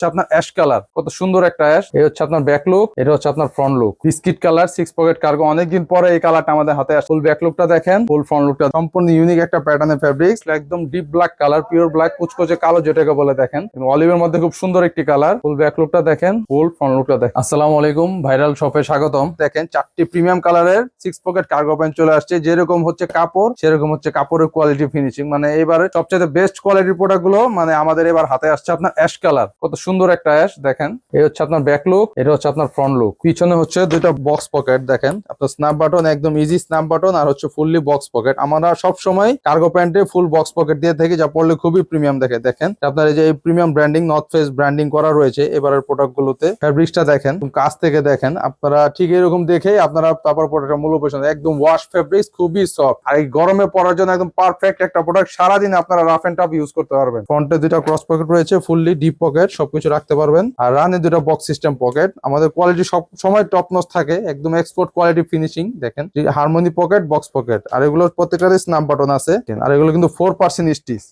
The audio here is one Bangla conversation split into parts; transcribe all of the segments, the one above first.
আপনার অ্যাশ কালার, কত সুন্দর একটা অ্যাশ। এই হচ্ছে আপনার ব্যাক লুক, এটা হচ্ছে আপনার front look. Biscuit colour, 6 pocket cargo. অনেকদিন পরে এই কালারটা আমাদের হাতে আসে। ফুল ব্যাক লুকটা দেখেন, ফুল ফ্রন্ট লুকটা সম্পূর্ণ ইউনিক একটা প্যাটার্নের ফেব্রিক্স। একদম deep black colour, pure black, কুচকুচে কালো যেটাকে বলে দেখেন। অলিভের মধ্যে খুব সুন্দর একটি কালার। ফুল ব্যাক লুকটা দেখেন, ফুল ফ্রন্ট লুকটা দেখেন। আসসালামু আলাইকুম, ভাইরাল শপে স্বাগতম। দেখেন 4টি প্রিমিয়াম কালারের 6 পকেট কার্গো প্যান্ট চলে আসছে। যেরকম হচ্ছে কাপড়, সেরকম হচ্ছে কাপড়ের কোয়ালিটি, ফিনিশিং। মানে এবারে সবচেয়ে বেস্ট কোয়ালিটির প্রোডাক্ট গুলো মানে আমাদের এবার হাতে আসছে। আপনার অ্যাশ কালার, কত সুন্দর একটা অ্যাশ দেখেন। এই হচ্ছে আপনার ব্যাক লুক, এটা হচ্ছে আপনার ফ্রন্ট লুক। পিছনে হচ্ছে দুইটা বক্স পকেট দেখেন, আপনার স্ন্যাপ বাটন, একদম ইজি স্ন্যাপ বাটন, আর হচ্ছে ফুললি বক্স পকেট। আমরা সব সময় কার্গো প্যান্টে ফুল বক্স পকেট দিয়ে থাকি, যা পড়লে খুবই প্রিমিয়াম দেখে। দেখেন আপনার এই যে premium branding, north face branding করা রয়েছে এবারের প্রোডাক্ট গুলোতে। ফেব্রিক্সটা দেখেন, কাছ থেকে দেখেন আপনারা, ঠিক এরকম দেখে আপনারা তারপর প্রোডাক্টের মূল্য পছন্দ। একদম ওয়াশ ফেব্রিক্স, খুবই সফট, আর এই গরমে পরার জন্য একদম পারফেক্ট একটা প্রোডাক্ট। সারাদিন আপনারা রাফ এন্ড টাফ ইউজ করতে পারবেন। ফ্রন্টে দুইটা ক্রস পকেট রয়েছে, ফুললি ডিপ পকেট, সবকিছু রাখতে পারবেন। আর রানে দুইটা বক্স সিস্টেম পকেট। আমাদের কোয়ালিটি সব সময় টপ নচ থাকে, একদম এক্সপোর্ট কোয়ালিটি ফিনিশিং দেখেন। হারমোনি পকেট, বক্স পকেট, আর এগুলো প্রত্যেকটারই স্ন্যাপ বাটন আছে। আর এগুলো কিন্তু 4% স্টিচ।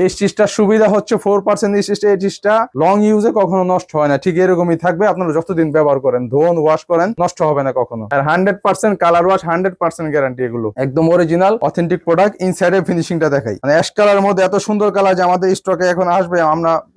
এই স্টিচটার সুবিধা হচ্ছে 4% স্টিচ। এই স্টিচটা লং ইউজে কখনো নষ্ট হয় না, ঠিক এরকমই থাকবে। আপনারা যতদিন ব্যবহার করেন, ধোন, ওয়াশ করেন, নষ্ট হবে না কখনো। আর 100% কালার ওয়াশ, 100% গ্যারান্টি। এগুলো একদম অরিজিনাল অথেন্টিক প্রোডাক্ট। ইনসাইডে ফিনিশিংটা দেখাই, মানে অ্যাশ কালারের মধ্যে এত সুন্দর কালার যে আমাদের স্টকে এখন আসবে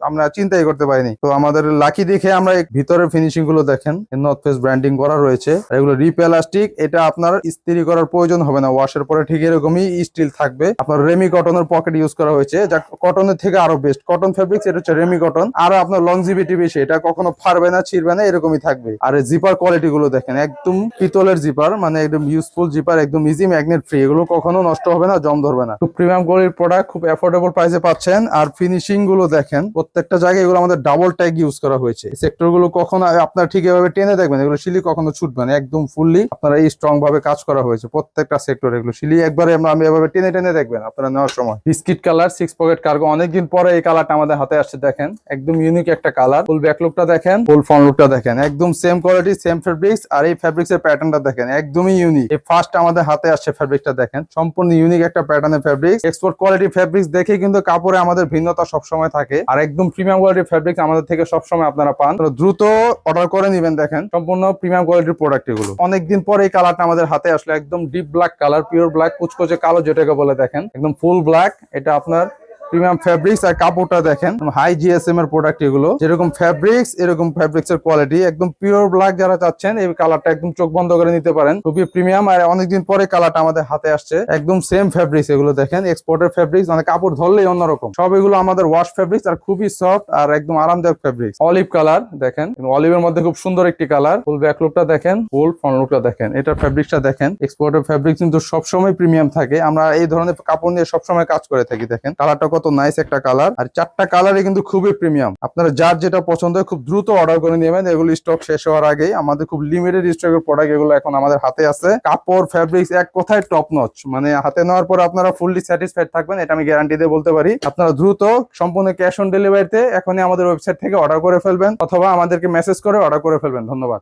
আমরা চিন্তাই করতে পারিনি। তো আমাদের লাকি দেখে আমরা ভিতরের ফিনিশিং গুলো দেখেন, নর্থ ফেস ব্র্যান্ডিং করা রয়েছে। আর এগুলো রিপ এলাস্টিক, এটা আপনার ইস্ত্রি করার প্রয়োজন হবে না, ওয়াশের পরে ঠিক এরকমই স্টিল থাকবে। আপনার রেমি কটনের পকেট ইউজ করা হয়েছে, যা কটনের থেকে আরো বেস্ট। কটন ফেব্রিক্স, এটা হচ্ছে রেমি কটন, আরো আপনার লংজিভিটি বেশি। এটা কখনো ফাড়বে না, ছিড়বে না, এরকমই থাকবে। আর জিপার কোয়ালিটি গুলো দেখেন, একদম পিতলের জিপার, মানে একদম ইউজফুল জিপার, একদম ইজি, ম্যাগনেট ফ্রি। এগুলো কখনো নষ্ট হবে না, জং ধরবে না। খুব প্রিমিয়াম কোয়ালিটির প্রোডাক্ট, খুব অ্যাফোর্ডেবল প্রাইসে পাচ্ছেন। আর ফিনিশিং গুলো দেখেন, প্রত্যেকটা জায়গায় এগুলো আমাদের ডাবল ট্যাগ ইউজ করা হয়েছে। সেক্টর গুলো কখনো আপনার ঠিক এভাবে টেনে দেখবেন, এগুলো শিলি কখনো ছুটবে না, একদম ফুললি আপনারা এই স্ট্রং ভাবে কাজ করা হয়েছে প্রত্যেকটা সেক্টর। এগুলো শিলি একবারে আমি এভাবে টেনে টেনে দেখবেন আপনারা নেওয়ার সময়। Biscuit colour, 6 pocket cargo. অনেকদিন পরে এই কালারটা আমাদের হাতে আসছে। দেখেন একদম ইউনিক একটা কালার। ফুল ব্যাক লুকটা দেখেন, ফুল ফ্রন্ট লুকটা দেখেন, একদম সেম কোয়ালিটি, সেম ফেব্রিক্স। আর এই ফেব্রিক্স এর প্যাটার্নটা দেখেন, একদমই ইউনিক। এই ফার্স্ট আমাদের হাতে আসছে ফেব্রিক্সটা দেখেন, সম্পূর্ণ ইউনিক একটা প্যাটার্নের ফেব্রিক্স। এক্সপোর্ট কোয়ালিটি ফেব্রিক্স দেখে কিন্তু কাপড়ে আমাদের ভিন্নতা সবসময় থাকে। আর একদম প্রিমিয়াম কোয়ালিটির ফেব্রিক্স আমাদের থেকে সবসময় আপনারা পান। তো দ্রুত অর্ডার করে নেবেন। দেখেন সম্পূর্ণ প্রিমিয়াম কোয়ালিটির প্রোডাক্ট এগুলো। অনেকদিন পরে এই কালারটা আমাদের হাতে আসলে, একদম deep black colour, pure black, কুচকুচে কালো যেটাকে বলে দেখেন, একদম ফুল ব্ল্যাক। এটা আপনার প্রিমিয়াম ফেব্রিক্স। আর কাপড়টা দেখেন, হাই জিএসএম এর প্রোডাক্ট এগুলো। যেরকম ফেব্রিক্স, এরকম ফেব্রিক্স এর কোয়ালিটি। একদম পিওর ব্ল্যাক যারা চাচ্ছেন, এই কালারটা একদম চোখ বন্ধ করে নিতে পারেন, খুবই প্রিমিয়াম। আর অনেকদিন পরে কালারটা আমাদের হাতে আসছে, একদম সেম ফেব্রিক্স এগুলো দেখেন, এক্সপোর্টের ফেব্রিক্স, মানে কাপড় ধরলেই অন্যরকম। সব এগুলো আমাদের ওয়াশ ফেব্রিক্স, আর খুবই সফট আর একদম আরামদায়ক ফেব্রিক্স। অলিভ কালার দেখেন, অলিভের মধ্যে খুব সুন্দর একটি কালার। ফুল ব্যাক লুকটা দেখেন, ফুল ফ্রন্ট লুকটা দেখেন। এটার ফেব্রিক্সটা দেখেন, এক্সপোর্টের ফেব্রিক্স কিন্তু সবসময় প্রিমিয়াম থাকে। আমরা এই ধরনের কাপড় নিয়ে সবসময় কাজ করে থাকি। দেখেন কালারটা কত নাইস একটা কালার। আর 4টা কালারই কিন্তু খুবই প্রিমিয়াম। আপনারা যার যেটা পছন্দ হয় খুব দ্রুত অর্ডার করে নেবেন। এগুলো স্টক শেষ হওয়ার আগেই, আমাদের খুব লিমিটেড স্টকের প্রোডাক্ট এগুলো এখন আমাদের হাতে আছে। কাপড়, ফেব্রিক্স এক কথায় টপ নচ, মানে হাতে নেওয়ার পর আপনারা ফুললি স্যাটিসফাইড থাকবেন, এটা আমি গ্যারান্টি দিয়ে বলতে পারি। আপনারা দ্রুত সম্পূর্ণ ক্যাশ অন ডেলিভারিতে এখনই আমাদের ওয়েবসাইট থেকে অর্ডার করে ফেলবেন, অথবা আমাদেরকে মেসেজ করে অর্ডার করে ফেলবেন। ধন্যবাদ।